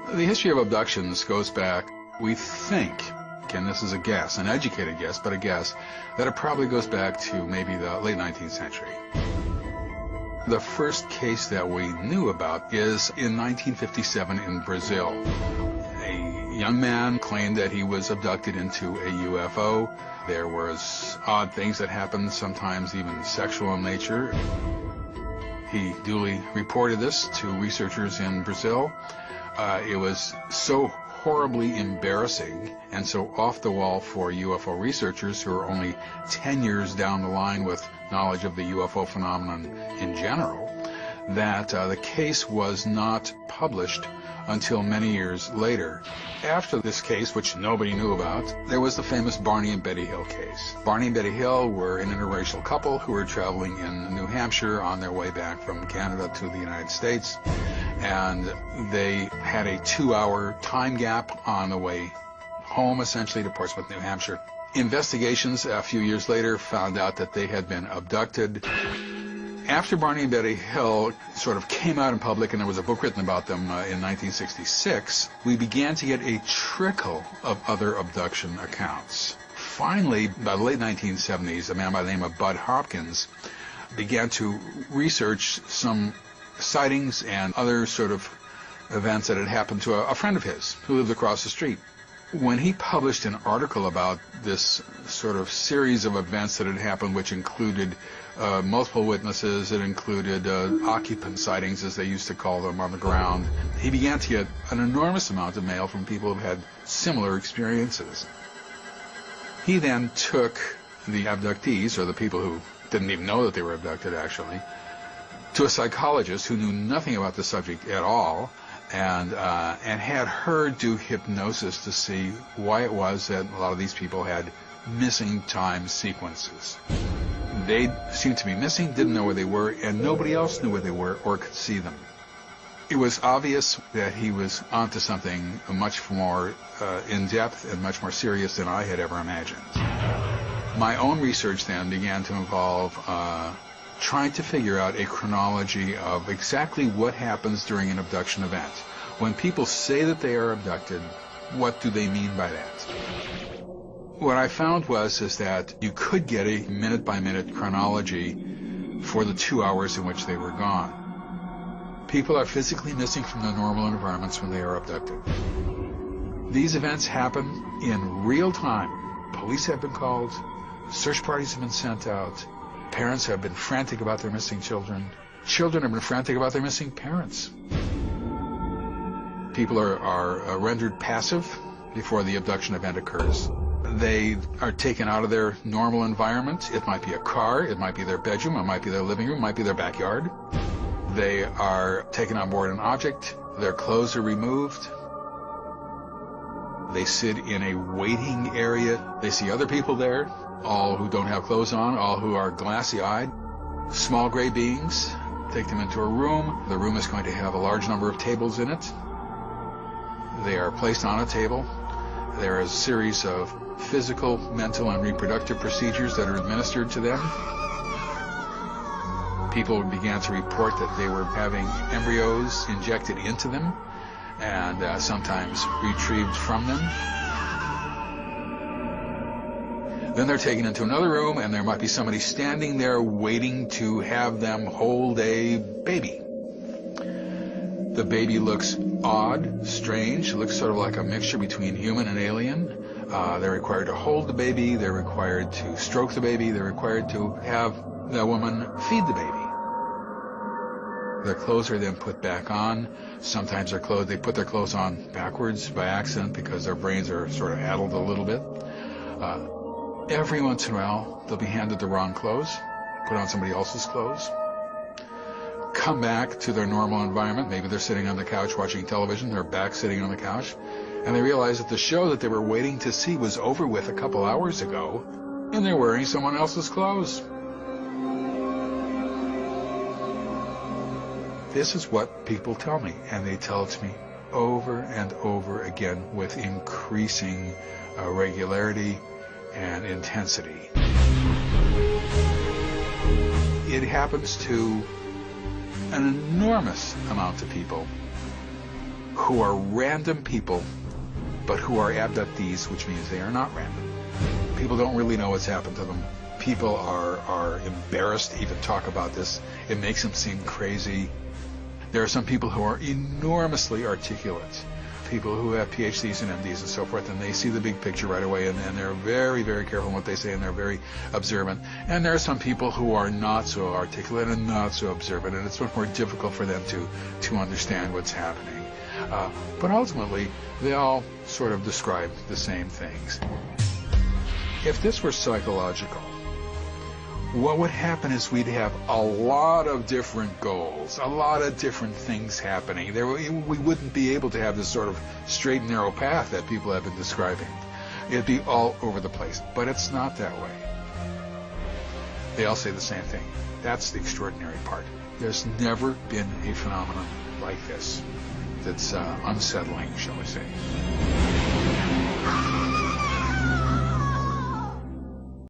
The history of abductions goes back, we think, and this is a guess, an educated guess, but a guess, that it probably goes back to maybe the late 19th century. The first case that we knew about is in 1957 in Brazil. A young man claimed that he was abducted into a UFO. There was odd things that happened, sometimes even sexual in nature. He duly reported this to researchers in Brazil. It was so horribly embarrassing and so off the wall for UFO researchers who are only 10 years down the line with knowledge of the UFO phenomenon in general, that the case was not published until many years later. After this case, which nobody knew about, there was the famous Barney and Betty Hill case. Barney and Betty Hill were an interracial couple who were traveling in New Hampshire on their way back from Canada to the United States, and they had a 2-hour time gap on the way home, essentially, to Portsmouth, New Hampshire. Investigations a few years later found out that they had been abducted. After Barney and Betty Hill sort of came out in public, and there was a book written about them in 1966, we began to get a trickle of other abduction accounts. Finally, by the late 1970s, a man by the name of Bud Hopkins began to research some sightings and other sort of events that had happened to a friend of his who lived across the street. When he published an article about this sort of series of events that had happened, which included multiple witnesses, it included occupant sightings, as they used to call them, on the ground, he began to get an enormous amount of mail from people who had similar experiences. He then took the abductees, or the people who didn't even know that they were abducted, actually, to a psychologist who knew nothing about the subject at all, and had her do hypnosis to see why it was that a lot of these people had missing time sequences. They seemed to be missing, didn't know where they were, and nobody else knew where they were or could see them. It was obvious that he was onto something much more in-depth and much more serious than I had ever imagined. My own research then began to involve trying to figure out a chronology of exactly what happens during an abduction event. When people say that they are abducted, what do they mean by that? What I found is that you could get a minute-by-minute chronology for the 2 hours in which they were gone. People are physically missing from their normal environments when they are abducted. These events happen in real time. Police have been called, search parties have been sent out, parents have been frantic about their missing children. Children have been frantic about their missing parents. People are rendered passive before the abduction event occurs. They are taken out of their normal environment. It might be a car, it might be their bedroom, it might be their living room, it might be their backyard. They are taken on board an object. Their clothes are removed. They sit in a waiting area. They see other people there, all who don't have clothes on, all who are glassy-eyed. Small gray beings. Take them into a room. The room is going to have a large number of tables in it. They are placed on a table. There is a series of physical, mental, and reproductive procedures that are administered to them. People began to report that they were having embryos injected into them and sometimes retrieved from them. Then they're taken into another room, and there might be somebody standing there waiting to have them hold a baby. The baby looks odd, strange, looks sort of like a mixture between human and alien. They're required to hold the baby, they're required to stroke the baby, they're required to have the woman feed the baby. Their clothes are then put back on. Sometimes they put their clothes on backwards by accident because their brains are sort of addled a little bit. Every once in a while, they'll be handed the wrong clothes, put on somebody else's clothes, come back to their normal environment. Maybe they're sitting on the couch watching television, they're back sitting on the couch, and they realize that the show that they were waiting to see was over with a couple hours ago, and they're wearing someone else's clothes. This is what people tell me, and they tell it to me over and over again with increasing regularity and intensity. It happens to an enormous amount of people who are random people, but who are abductees, which means they are not random. People don't really know what's happened to them. People are embarrassed to even talk about this. It makes them seem crazy. There are some people who are enormously articulate, people who have PhDs and MDs and so forth, and they see the big picture right away, and they're very, very careful in what they say, and they're very observant. And there are some people who are not so articulate and not so observant, and it's much more difficult for them to understand what's happening. But ultimately, they all sort of describe the same things. If this were psychological, what would happen is we'd have a lot of different goals, a lot of different things happening. We wouldn't be able to have this sort of straight and narrow path that people have been describing. It'd be all over the place, but it's not that way. They all say the same thing. That's the extraordinary part. There's never been a phenomenon like this that's unsettling, shall we say.